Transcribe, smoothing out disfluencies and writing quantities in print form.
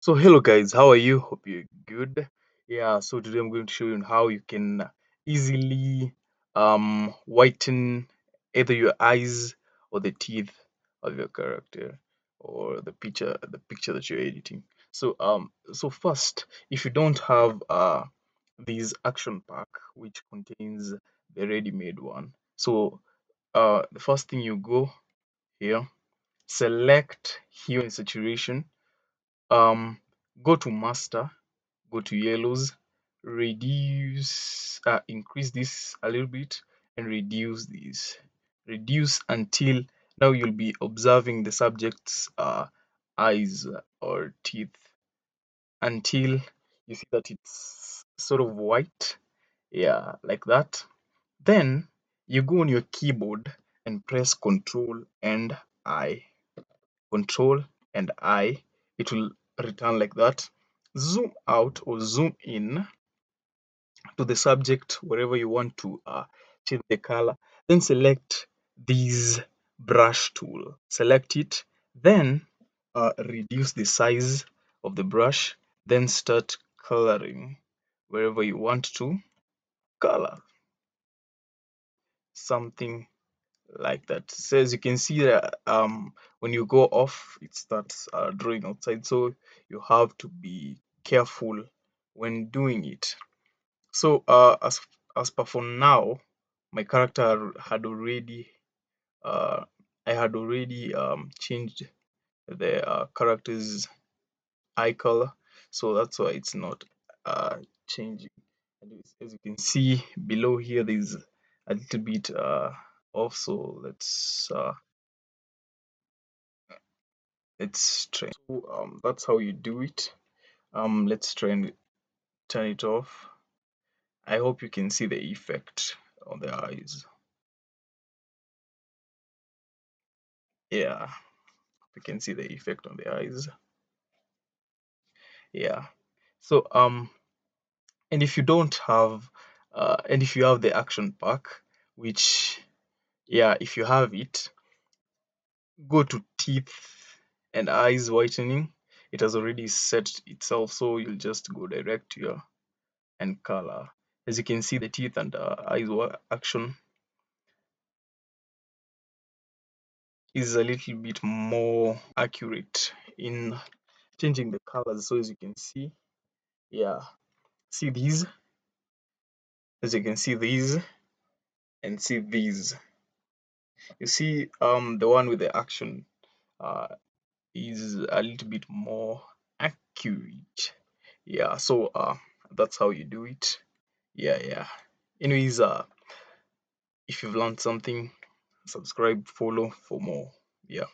So hello guys, how are you? Hope you're good. Yeah, so today I'm going to show you how you can easily whiten either your eyes or the teeth of your character or the picture that you're editing. So first, if you don't have this action pack which contains the ready-made one. So the first thing you go here, select hue and saturation, um go to master, go to yellows, reduce, increase this a little bit and reduce this, reduce until now you'll be observing the subject's eyes or teeth until you see that it's sort of white, yeah, like that. Then you go on your keyboard and press control and I, it will return like that. Zoom out or zoom in to the subject wherever you want to change the color. Then select this brush tool. Select it. Then reduce the size of the brush. Then start coloring wherever you want to color something like that. So as you can see that when you go off, it starts drawing outside. So you have to be careful when doing it. So as per for now, my character had already uh, I had already changed the character's eye color, so that's why it's not changing. And as you can see below here, there's a little bit off. So let's try. So that's how you do it. Let's try and turn it off. I hope you can see the effect on the eyes. Yeah, you can see the effect on the eyes. Yeah. So and if you don't have and if you have the action pack, which, yeah, if you have it, go to teeth and eyes whitening. It has already set itself, so you'll just go direct here and color. As you can see, the teeth and eyes action is a little bit more accurate in changing the colors. So as you can see, yeah, see these, as you can see these and see these. You see, the one with the action uh, is a little bit more accurate. Yeah, so that's how you do it. Yeah, yeah. Anyways, if you've learned something, subscribe, follow for more. Yeah.